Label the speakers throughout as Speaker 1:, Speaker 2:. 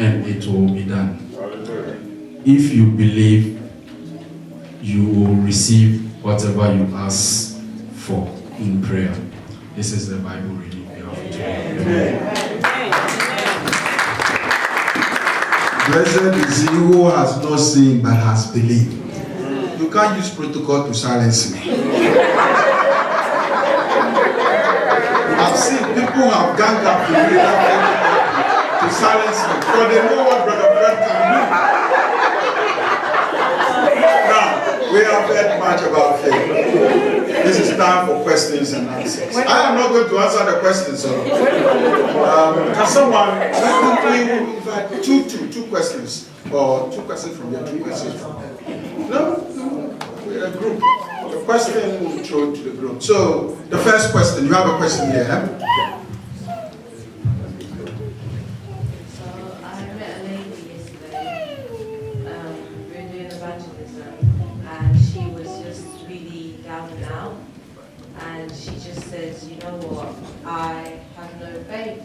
Speaker 1: and it will be done. If you believe, you will receive whatever you ask for in prayer. This is the Bible reading we have today.
Speaker 2: Blessed is he who has not seen but has believed. You can't use protocol to silence me. I've seen people who have ganged up to me to silence me, because they know what Brother Fred can do. Now, we have heard much about faith. This is time for questions and answers. I am not going to answer the questions. So, can someone invite two questions, or 2 questions from here, 2 questions from there? No, we're a group. The question will be thrown to the group. So, the first question, you have a question here.
Speaker 3: So, I met a lady yesterday, we were doing evangelism, and she was just really down and out, and she just says, you know what, I have no faith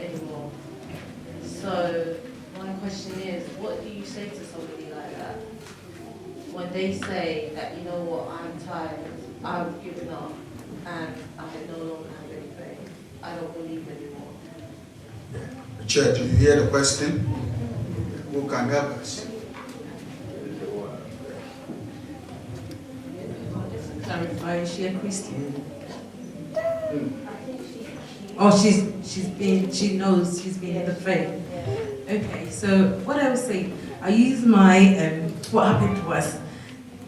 Speaker 3: anymore. So, my question is, what do you say to somebody like that? When they say that, you know what, I'm tired, I've given up, and I no longer have any faith, I don't believe anymore.
Speaker 2: Church, do you hear the question? Who can help us?
Speaker 4: Clarify, is she a Christian? Oh, she knows she's been in the faith. Okay, so what I would say, I use my what happened to us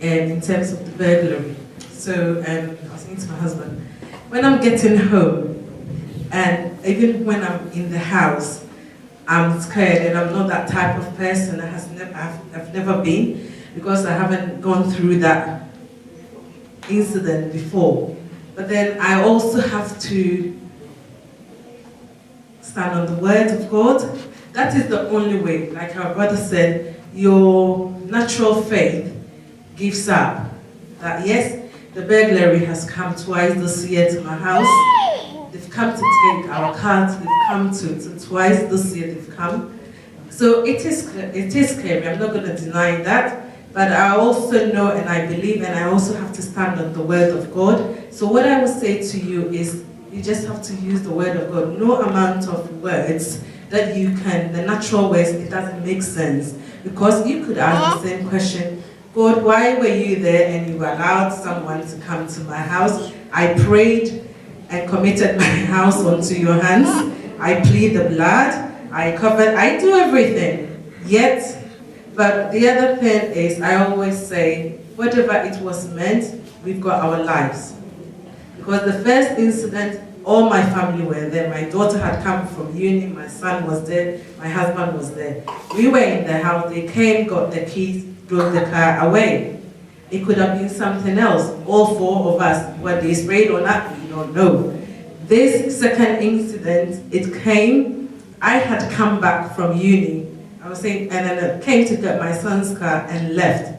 Speaker 4: in terms of the burglary. So I was saying to my husband, when I'm getting home, and even when I'm in the house, I'm scared, and I'm not that type of person. I've never been, because I haven't gone through that incident before. But then I also have to stand on the word of God. That is the only way. Like our brother said, your natural faith gives up. That yes, the burglary has come twice this year to my house. They've come to take our cards. They've come to twice this year. They've come. So it is scary. I'm not going to deny that. But I also know, and I believe, and I also have to stand on the word of God. So what I would say to you is, you just have to use the word of God. No amount of words that you can, the natural ways, it doesn't make sense. Because you could ask the same question, God, why were you there and you allowed someone to come to my house? I prayed and committed my house onto your hands. I plead the blood. I covered, I do everything. Yet, but the other thing is, I always say, whatever it was meant, we've got our lives. Because the first incident, all my family were there. My daughter had come from uni, my son was there, my husband was there. We were in the house, they came, got the keys, drove the car away. It could have been something else. All 4 of us, whether they sprayed or not, we don't know. This second incident, it came, I had come back from uni, I was saying, and then I came to get my son's car and left.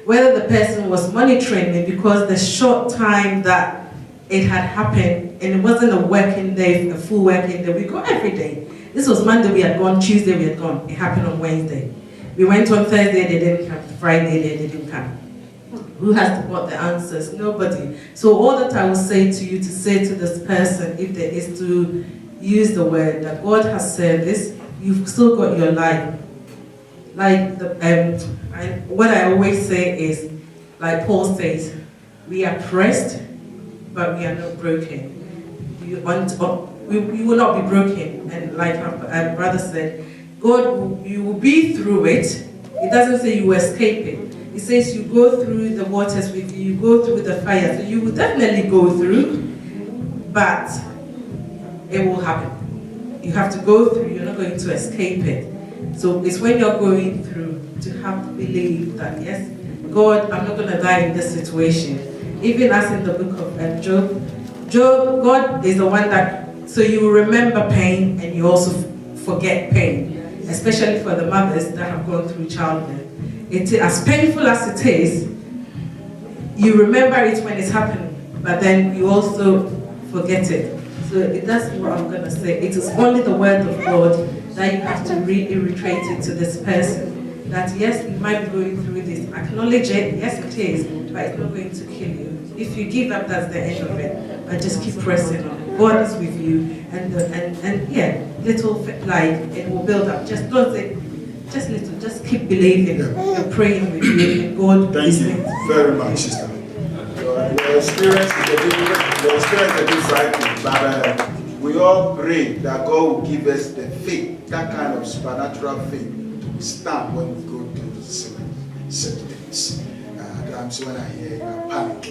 Speaker 4: Whether the person was monitoring me, because the short time that it had happened, and it wasn't a working day, a full working day, we go every day. This was Monday, we had gone, Tuesday we had gone, it happened on Wednesday. We went on Thursday, they didn't come, Friday they didn't come. Who has got the answers? Nobody. So all that I will say to you, to say to this person, if there is, to use the word that God has said this, you've still got your life. Like what I always say is, like Paul says, we are pressed, but we are not broken. We will not be broken. And like our brother said, God, you will be through it. It doesn't say you will escape it. It says you go through the waters with you, you go through the fire. So you will definitely go through, but it will happen. You have to go through, you're not going to escape it. So it's when you're going through to have to believe that, yes, God, I'm not going to die in this situation. Even as in the book of Job, God is the one that, so you will remember pain and you also forget pain, especially for the mothers that have gone through childbirth. It, as painful as it is, you remember it when it's happening, but then you also forget it. So that's what I'm going to say. It is only the word of God that you have to reiterate it to this person. That yes, you might be going through this. Acknowledge it, yes it is, but it's not going to kill you. If you give up, that's the end of it. But just keep pressing on. God is with you, and yeah, little like it will build up. Just don't say, just little, just keep believing and praying with you, and God
Speaker 2: Thank
Speaker 4: is
Speaker 2: you
Speaker 4: with you.
Speaker 2: very much, sister. Your experience is a bit frightening, but we all pray that God will give us the faith, that kind of supernatural faith, to stand when we go through certain things. Times when I hear you, I panic.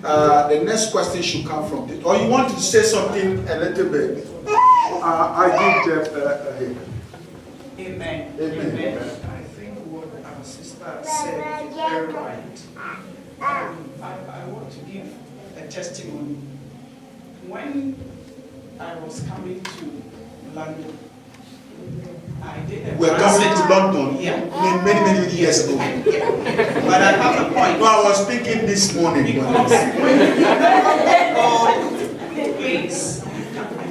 Speaker 2: The next question should come from this. Or you want to say something a little bit? I give Jeff
Speaker 5: Amen.
Speaker 2: Amen.
Speaker 5: Amen. I think what our sister said is very right. I want to give a testimony. When I was coming to London, I did a
Speaker 2: We're coming to London many years ago.
Speaker 5: But I have a point.
Speaker 2: No, I was speaking this morning.
Speaker 5: Because please,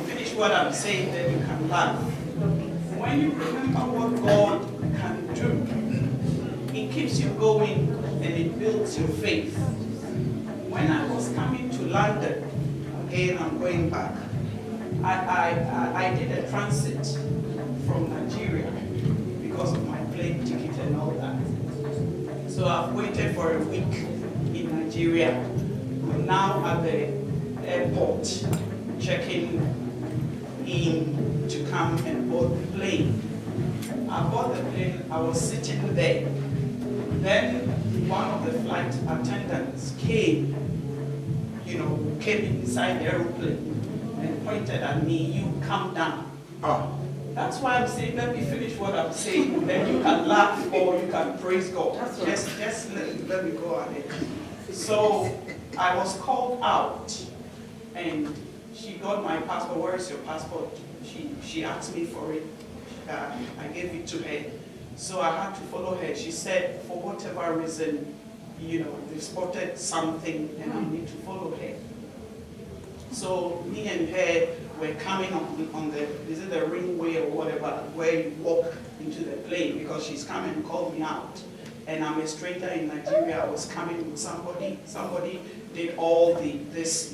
Speaker 5: finish what I'm saying, then you can laugh. When you remember what God can do, it keeps you going and it builds your faith. When I was coming to London, again I'm going back, I did a transit from Nigeria because of my plane ticket and all that. So I've waited for a week in Nigeria. I'm now at the airport checking in to come and board the plane. I board the plane, I was sitting there. Then one of the flight attendants came inside the aeroplane and pointed at me, "You come down." That's why I'm saying, let me finish what I'm saying, then you can laugh or you can praise God. Just let me go ahead. So I was called out and she got my passport. "Where is your passport?" She asked me for it. I gave it to her. So I had to follow her. She said, for whatever reason, they spotted something and I need to follow her. So me and her were coming on the ringway or whatever, where you walk into the plane, because she's come and called me out. And I'm a stranger in Nigeria. I was coming with somebody. Somebody did all this,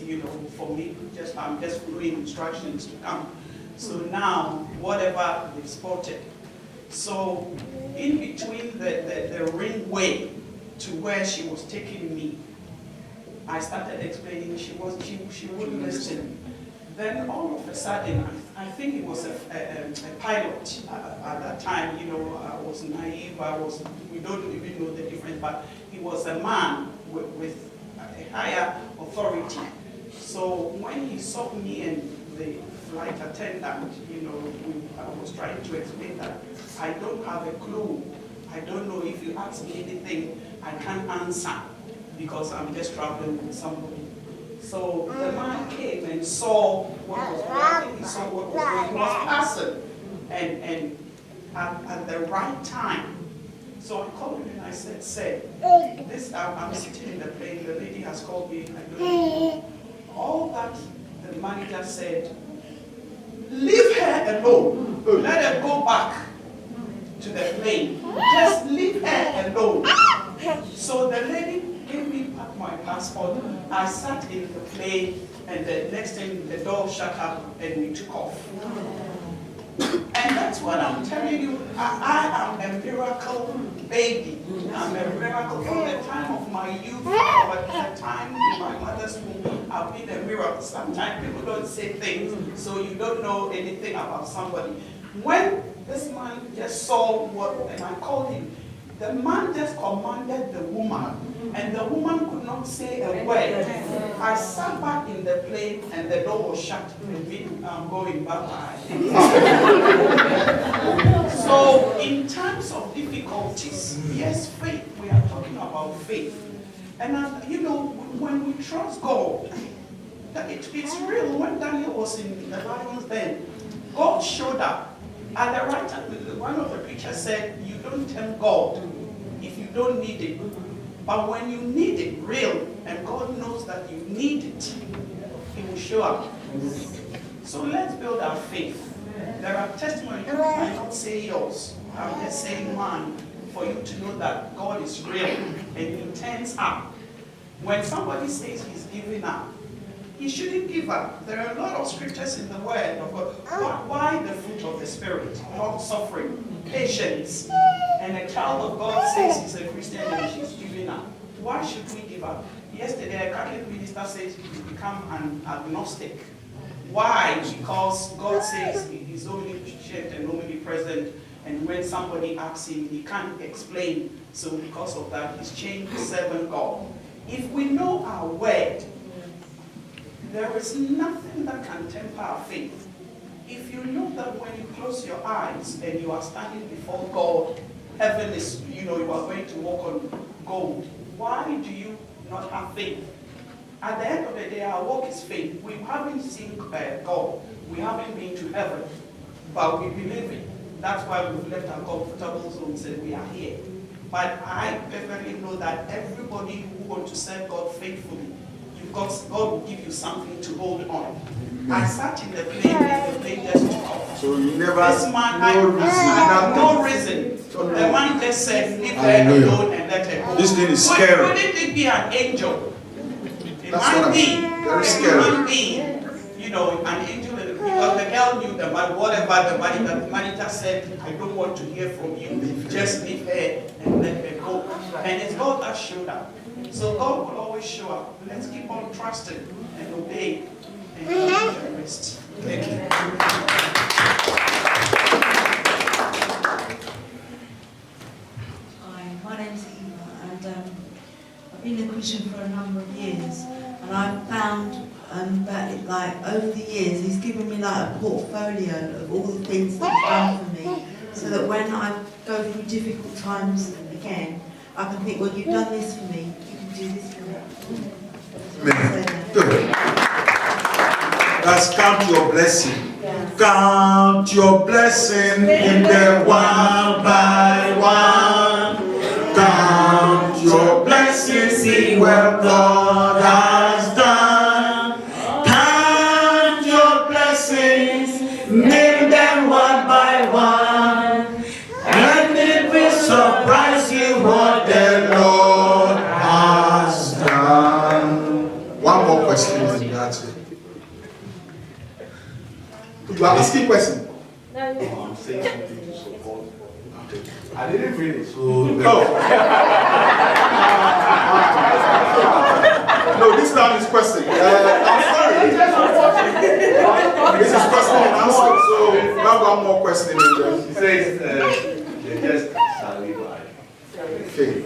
Speaker 5: for me. I'm just following instructions to come. So now, whatever they spotted. So in between the ringway to where she was taking me, I started explaining. She wouldn't listen. Then all of a sudden, I think it was a pilot at that time. I was naive. We don't even know the difference, but he was a man with a higher authority. So when he saw me and the flight attendant, I was trying to explain that I don't have a clue. I don't know. If you ask me anything, I can't answer because I'm just traveling with somebody. So the man came and saw what was going. He saw what was going. He was passing, and at the right time. So I called him and I said, "Sir, I'm sitting in the plane. The lady has called me. I don't know." All that the manager said, "Leave her alone. Let her go back to the plane. Just leave her alone." So the lady gave me back my passport. I sat in the plane, and the next thing the door shut up and we took off. And that's what I'm telling you. I am a miracle baby. I'm a miracle from the time of my youth, but the time in my mother's womb, I've been a miracle. Sometimes people don't say things, so you don't know anything about somebody. When this man just saw and I called him, the man just commanded the woman, and the woman could not say a word. I sat back in the plane, and the door was shut. I'm going bye-bye. So, in times of difficulties, yes, faith, we are talking about faith. And, when we trust God, it's real. When Daniel was in the lion's den, God showed up. At the right time, one of the preachers said, you don't tempt God if you don't need it. But when you need it, real, and God knows that you need it, He will show up. So let's build our faith. There are testimonies, you might not say yours. I'm just saying mine, for you to know that God is real and He turns up. When somebody says he's giving up, he shouldn't give up. There are a lot of scriptures in the Word of God. Why the fruit of the Spirit? Long-suffering, patience. And a child of God says he's a Christian and she's giving up. Why should we give up? Yesterday, a Catholic minister says you become an agnostic. Why? Because God says He's omniscient and omnipresent, and when somebody asks Him, He can't explain. So because of that, He's changed serving God. If we know our word, there is nothing that can temper our faith. If you know that when you close your eyes and you are standing before God, heaven is, you are going to walk on gold. Why do you not have faith? At the end of the day, our walk is faith. We haven't seen God. We haven't been to heaven, but we believe it. That's why we've left our comfortable zones and we are here. But I perfectly know that everybody who wants to serve God faithfully, God will give you something to hold on. I sat in the plane and the plane just took off.
Speaker 2: So you never
Speaker 5: This man, I have no reason. The man just said, leave her alone and let her go.
Speaker 2: This thing is scary.
Speaker 5: Wouldn't it be an angel?
Speaker 2: That's what I mean. Very scary.
Speaker 5: Human being, an angel, because the girl knew the man, whatever the manager said, I don't want to hear from you. Just leave her and let her go. And it's God that showed up. So God will always show up. Let's keep on trusting and obeying and do the rest. Thank you.
Speaker 6: Hi, my name's Eva, and I've been a Christian for a number of years, and I've found that over the years He's given me a portfolio of all the things that He's done for me, so that when I go through difficult times again, I can think, well, you've done this for me, you can do this for me.
Speaker 2: Good. Let's count your blessing. Count your blessing in there one by one. Count your blessings, see what God has done. Count your blessings, name them one by one. And it will surprise you what the Lord has done. One more question and that's it. You are asking question.
Speaker 7: I'm saying something to support. I didn't finish. So
Speaker 2: No. No, this time is question. I'm sorry. This is question and answer. So we have one more question in there.
Speaker 7: it says the just shall live by
Speaker 2: Faith.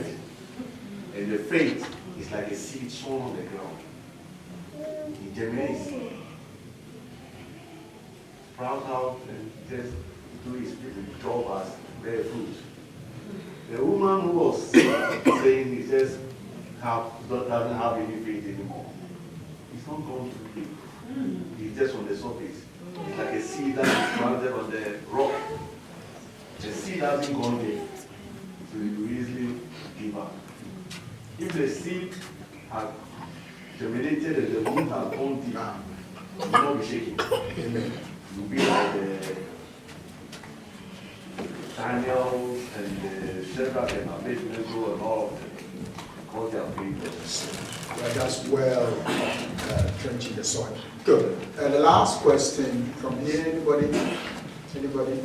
Speaker 7: and the faith is like a seed sown on the ground. It germinates, sprouts out, and just do its job as bear fruit. The woman who was saying he just doesn't have any faith anymore. It's not going to be. It's just on the surface. It's like a seed that is planted on the rock. The seed hasn't gone there, so you easily give up. If the seed had germinated and the root had gone deep, you will not be shaking. Amen. You'll be like the Daniel and the Shadrach and Abednego and all of them, because they are faithful.
Speaker 2: Well, that's well trenching the soil. Good. The last question from here. Anybody? Anybody?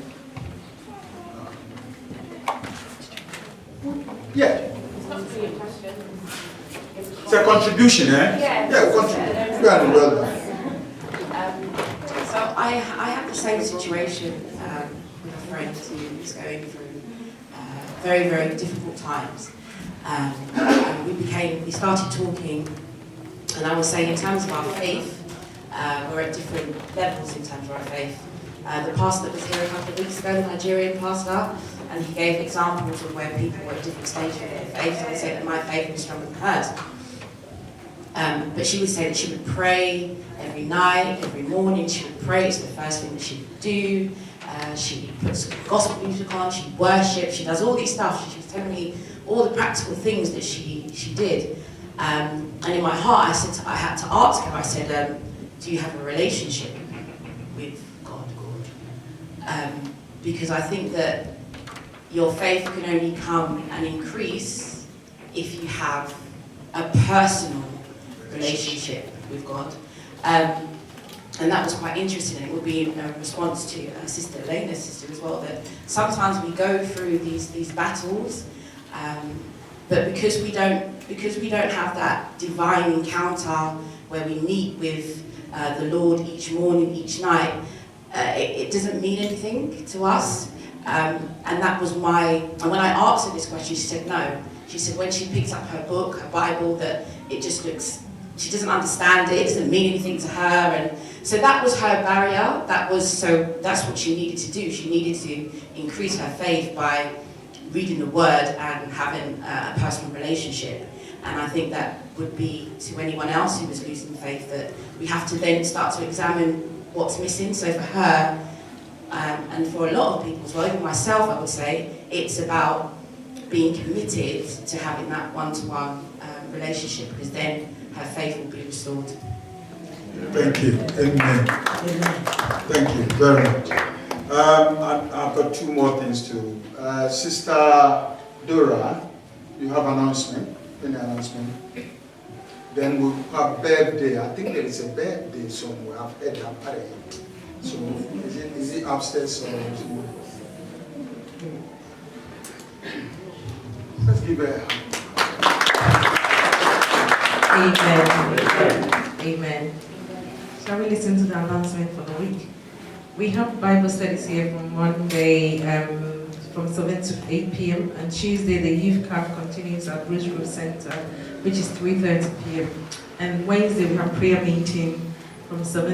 Speaker 2: Yeah. It's a contribution, eh? Yeah, contribution. Very well done.
Speaker 8: So I have the same situation with a friend who is going through very, very difficult times. And we started talking, and I was saying in terms of our faith, we're at different levels in terms of our faith. The pastor that was here a couple of weeks ago, the Nigerian pastor, and he gave examples of where people were at different stages of their faith. So I said that my faith was stronger than hers. But she would say that she would pray every night, every morning. She would pray. It's the first thing that she would do. She puts gospel music on. She worships. She does all these stuff. She was telling me all the practical things that she did. And in my heart, I had to ask her. I said, "Do you have a relationship with God?" because I think that your faith can only come and increase if you have a personal relationship with God. And that was quite interesting. It would be in response to Sister Elena's sister as well, that sometimes we go through these battles, but because we don't have that divine encounter where we meet with the Lord each morning, each night, it doesn't mean anything to us. And that was and when I asked her this question, she said no. She said when she picks up her book, her Bible, that it just looks, she doesn't understand it doesn't mean anything to her. And so that was her barrier. That's what she needed to do. She needed to increase her faith by reading the Word and having a personal relationship. And I think that would be to anyone else who was losing faith, that we have to then start to examine what's missing. So for her, and for a lot of people as well, even myself, I would say, it's about being committed to having that one-to-one relationship, because then her faith will be restored.
Speaker 2: Thank you. Amen. Thank you very much. I've got two more things to. Sister Dora, you have announcement? Any announcement? Then we'll have birthday. I think there is a birthday somewhere. I've heard about it. So is it upstairs or? Let's give her a hand.
Speaker 4: Amen. Amen. Shall we listen to the announcement for the week? We have Bible studies here from Monday from 7 to 8 p.m. and Tuesday the youth camp continues at Bridge Road Center, which is 3:30 p.m. And Wednesday we have prayer meeting from 7